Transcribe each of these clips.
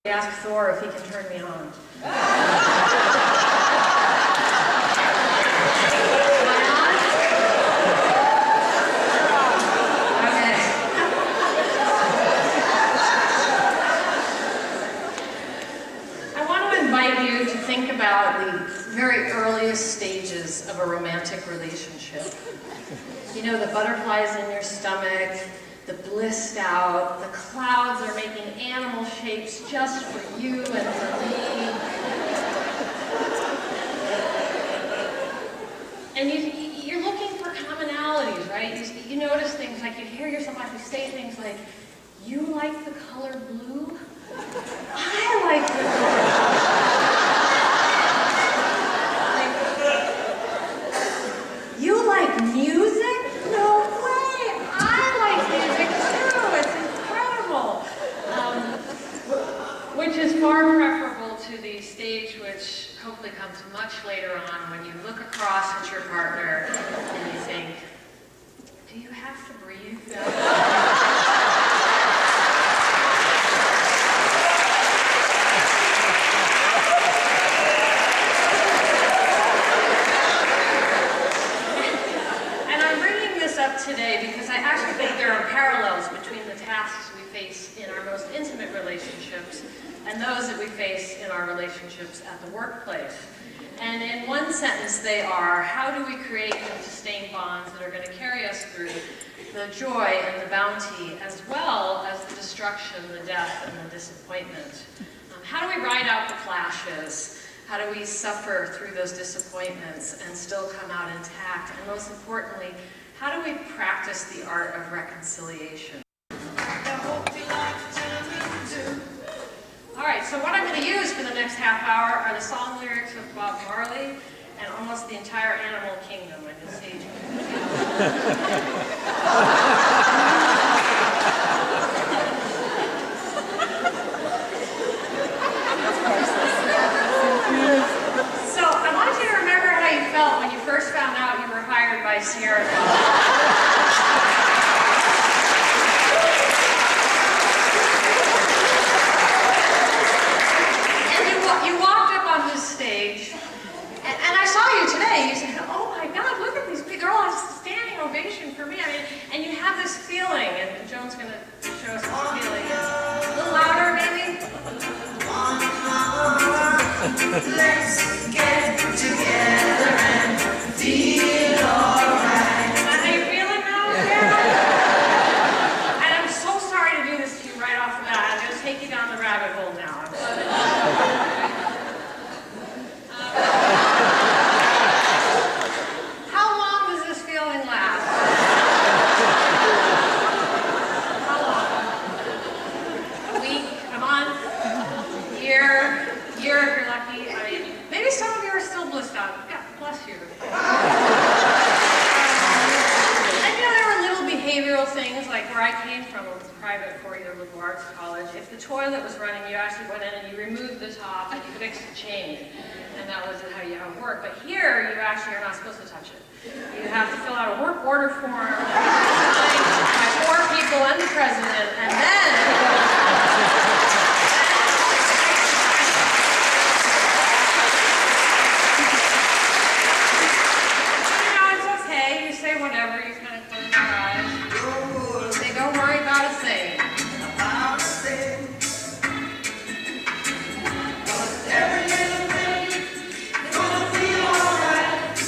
Ask Thor if he can turn me on. Am I on? Okay. I want to invite you to think about the very earliest stages of a romantic relationship. You know, the butterflies in your stomach, the blissed out, the clouds are making animal shapes just for you and for me. And you're looking for commonalities, right? You notice things like, you hear yourself like you say things like, you like the color blue? I like the color blue. You like music? No way! I like music too! It's incredible! Which is far preferable to the stage which hopefully comes much later on when you look across at your partner and you think, do you have to breathe? Today because I actually think there are parallels between the tasks we face in our most intimate relationships and those that we face in our relationships at the workplace. And in one sentence they are, how do we create and sustain bonds that are going to carry us through the joy and the bounty as well as the destruction, the death, and the disappointment? How do we ride out the clashes? How do we suffer through those disappointments and still come out intact? And most importantly, how do we practice the art of reconciliation? All right, so what I'm going to use for the next half hour are the song lyrics of Bob Marley and almost the entire animal kingdom. I can see So I want you to remember how you felt when you first found out you were hired by Sierra Club. And you walked up on this stage, and I saw you today. You said, oh my God, look at these people. They're all a standing ovation for me. I mean, and you have this feeling, and Joan's going to show us this feeling. A little louder, maybe? Let's get together and feel alright. Is that how you're feeling now? Yeah. And I'm so sorry to do this to you right off the bat. I'm going to take you down the rabbit hole now. How long does this feeling last? How long? A week? A month? A year? If you're lucky. I mean, maybe some of you are still blissed out. God bless you. And you know, there were little behavioral things, like where I came from, it was private four-year liberal arts college. If the toilet was running, you actually went in and you removed the top and you fixed the change. And that was how it worked. But here, you actually are not supposed to touch it. You have to fill out a work order form signed by 4 people and the president, and then whatever, you kind of close your eyes. You say, don't worry about a thing. Every little thing is gonna feel alright.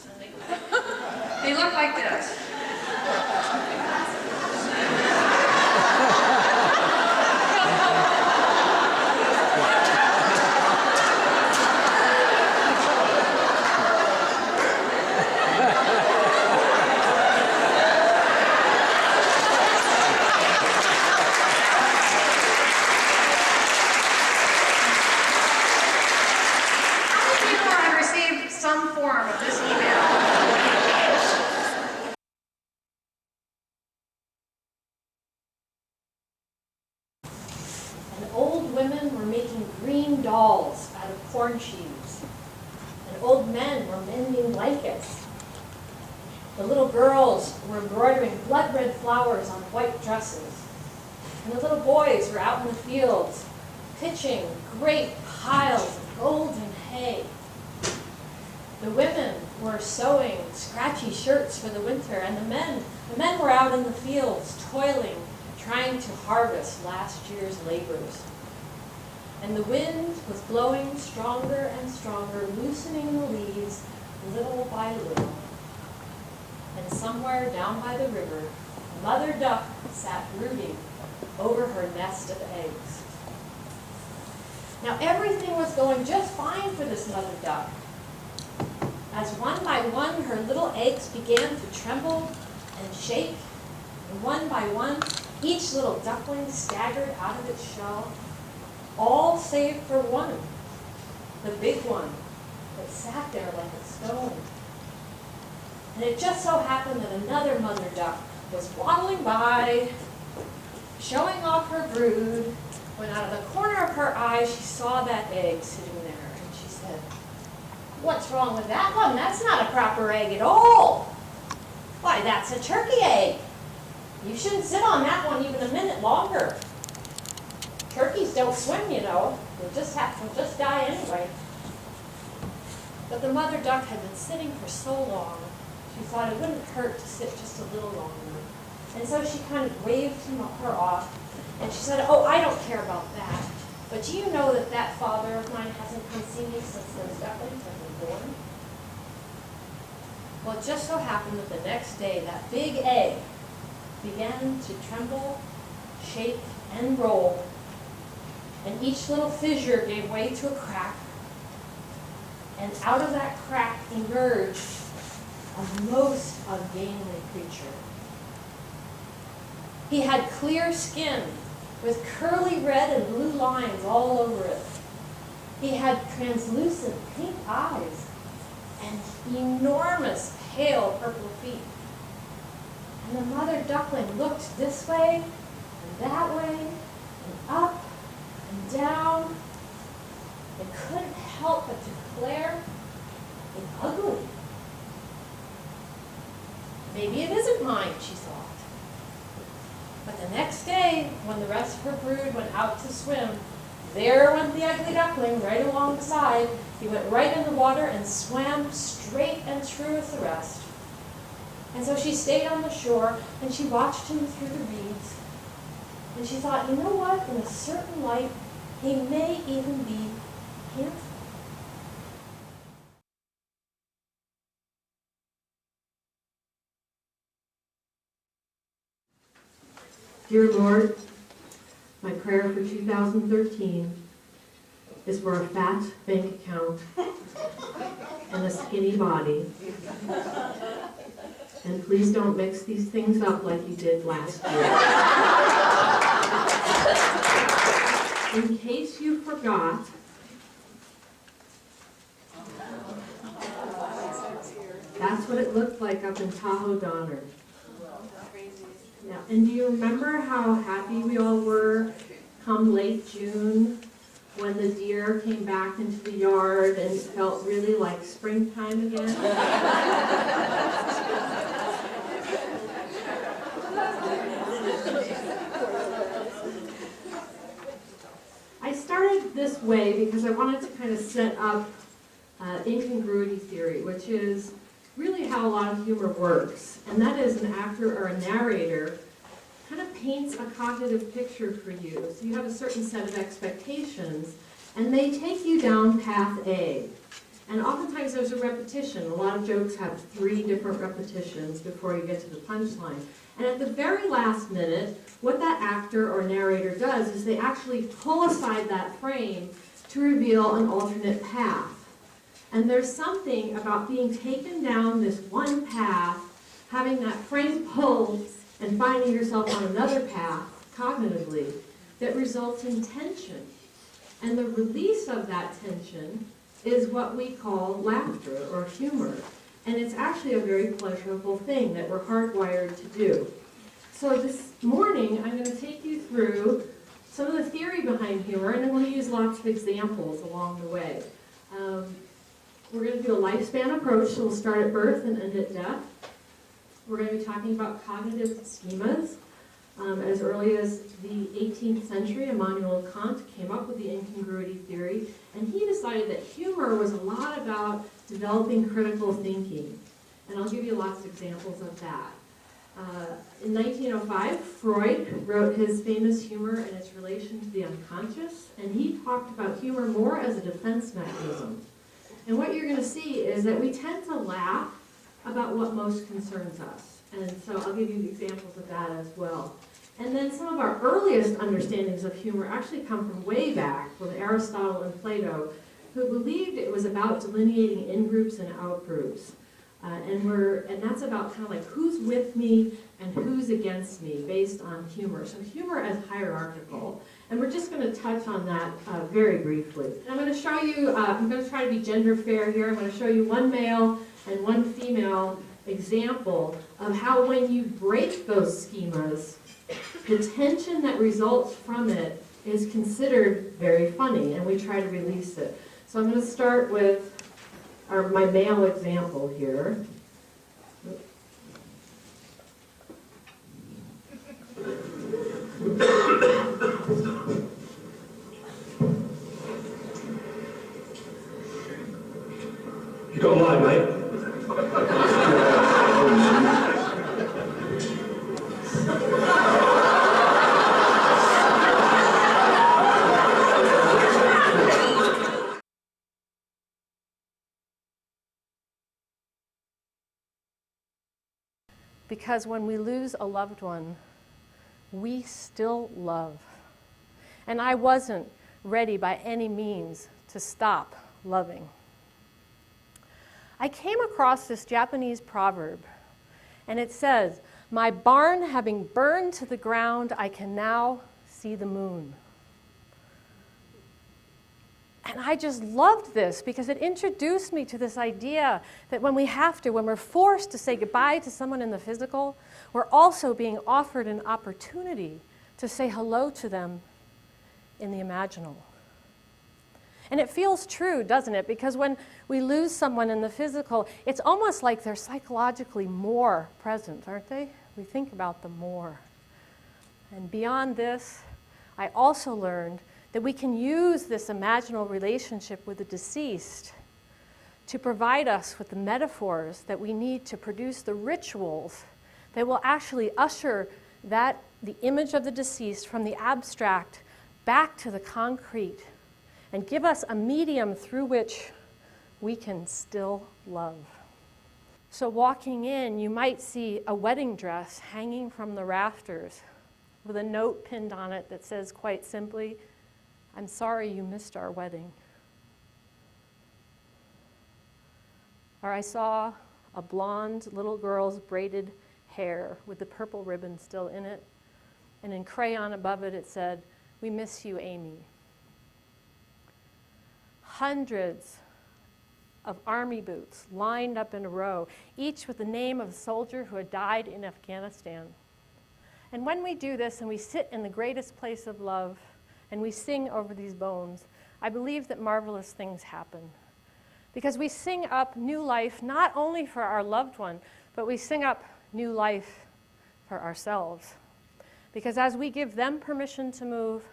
And they look like this. Some form of this email. And old women were making green dolls out of corn sheaves. And old men were mending blankets. The little girls were embroidering blood red flowers on white dresses. And the little boys were out in the fields pitching great piles of golden hay. The women were sewing scratchy shirts for the winter, and the men were out in the fields toiling, trying to harvest last year's labors. And the wind was blowing stronger and stronger, loosening the leaves little by little. And somewhere down by the river, Mother Duck sat brooding over her nest of eggs. Now everything was going just fine for this Mother Duck. As one by one her little eggs began to tremble and shake, and one by one each little duckling staggered out of its shell, all save for one, the big one that sat there like a stone. And it just so happened that another mother duck was waddling by, showing off her brood, when out of the corner of her eye she saw that egg sitting there, and she said, "What's wrong with that one? That's not a proper egg at all. Why, that's a turkey egg. You shouldn't sit on that one even a minute longer. Turkeys don't swim, you know. They'll just die anyway." But the mother duck had been sitting for so long, she thought it wouldn't hurt to sit just a little longer. And so she kind of waved her off, and she said, "Oh, I don't care about that. But do you know that that father of mine hasn't come see me since those ducklings have been born?" Well, it just so happened that the next day, that big egg began to tremble, shake, and roll, and each little fissure gave way to a crack, and out of that crack emerged a most ungainly creature. He had clear skin with curly red and blue lines all over it. He had translucent pink eyes and enormous pale purple feet. And the mother duckling looked this way and that way and up and down and couldn't help but declare it ugly. Maybe it isn't mine, she thought. But the next day, when the rest of her brood went out to swim, there went the ugly duckling right alongside. He went right in the water and swam straight and true as the rest. And so she stayed on the shore and she watched him through the reeds. And she thought, you know what? In a certain light, he may even be handsome. Dear Lord, my prayer for 2013 is for a fat bank account and a skinny body. And please don't mix these things up like you did last year. In case you forgot, that's what it looked like up in Tahoe Donner. Yeah. And do you remember how happy we all were come late June when the deer came back into the yard and it felt really like springtime again? I started this way because I wanted to kind of set up incongruity theory, which is really how a lot of humor works. And that is an actor or a narrator kind of paints a cognitive picture for you. So you have a certain set of expectations, and they take you down path A. And oftentimes there's a repetition. A lot of jokes have 3 different repetitions before you get to the punchline. And at the very last minute, what that actor or narrator does is they actually pull aside that frame to reveal an alternate path. And there's something about being taken down this one path, having that frame pulled, and finding yourself on another path, cognitively, that results in tension. And the release of that tension is what we call laughter or humor. And it's actually a very pleasurable thing that we're hardwired to do. So this morning, I'm going to take you through some of the theory behind humor, and I'm going to use lots of examples along the way. We're going to do a lifespan approach, so we'll start at birth and end at death. We're going to be talking about cognitive schemas. As early as the 18th century, Immanuel Kant came up with the incongruity theory, and he decided that humor was a lot about developing critical thinking. And I'll give you lots of examples of that. In 1905, Freud wrote his famous Humor and its relation to the unconscious, and he talked about humor more as a defense mechanism. And what you're going to see is that we tend to laugh about what most concerns us. And so I'll give you examples of that as well. And then some of our earliest understandings of humor actually come from way back with Aristotle and Plato, who believed it was about delineating in-groups and out-groups. And that's about kind of like who's with me and who's against me based on humor. So humor as hierarchical. And we're just going to touch on that very briefly. And I'm going to show you, I'm going to try to be gender fair here. I'm going to show you one male and one female example of how when you break those schemas, the tension that results from it is considered very funny, and we try to release it. So I'm going to start with my male example here. You don't lie, mate. Because when we lose a loved one, we still love. And I wasn't ready by any means to stop loving. I came across this Japanese proverb, and it says, "My barn having burned to the ground, I can now see the moon." And I just loved this because it introduced me to this idea that when we're forced to say goodbye to someone in the physical, we're also being offered an opportunity to say hello to them in the imaginal. And it feels true, doesn't it? Because when we lose someone in the physical, it's almost like they're psychologically more present, aren't they? We think about them more. And beyond this, I also learned that we can use this imaginal relationship with the deceased to provide us with the metaphors that we need to produce the rituals that will actually usher the image of the deceased from the abstract back to the concrete and give us a medium through which we can still love. So walking in, you might see a wedding dress hanging from the rafters with a note pinned on it that says quite simply, "I'm sorry you missed our wedding." Or I saw a blonde little girl's braided hair with the purple ribbon still in it, and in crayon above it, it said, "We miss you, Amy." Hundreds of army boots lined up in a row, each with the name of a soldier who had died in Afghanistan. And when we do this and we sit in the greatest place of love and we sing over these bones, I believe that marvelous things happen. Because we sing up new life not only for our loved one, but we sing up new life for ourselves. Because as we give them permission to move,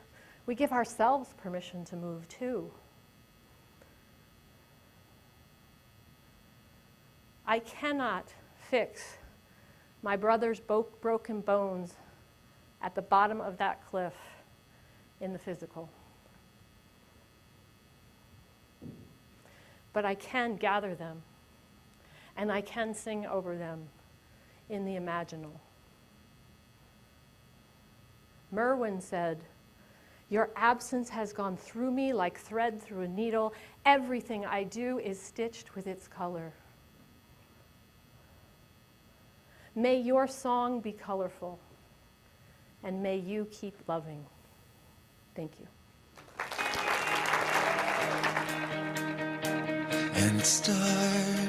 we give ourselves permission to move too. I cannot fix my brother's broken bones at the bottom of that cliff in the physical. but I can gather them, and I can sing over them in the imaginal. Merwin said, "Your absence has gone through me like thread through a needle. Everything I do is stitched with its color." May your song be colorful, and may you keep loving. Thank you. And stars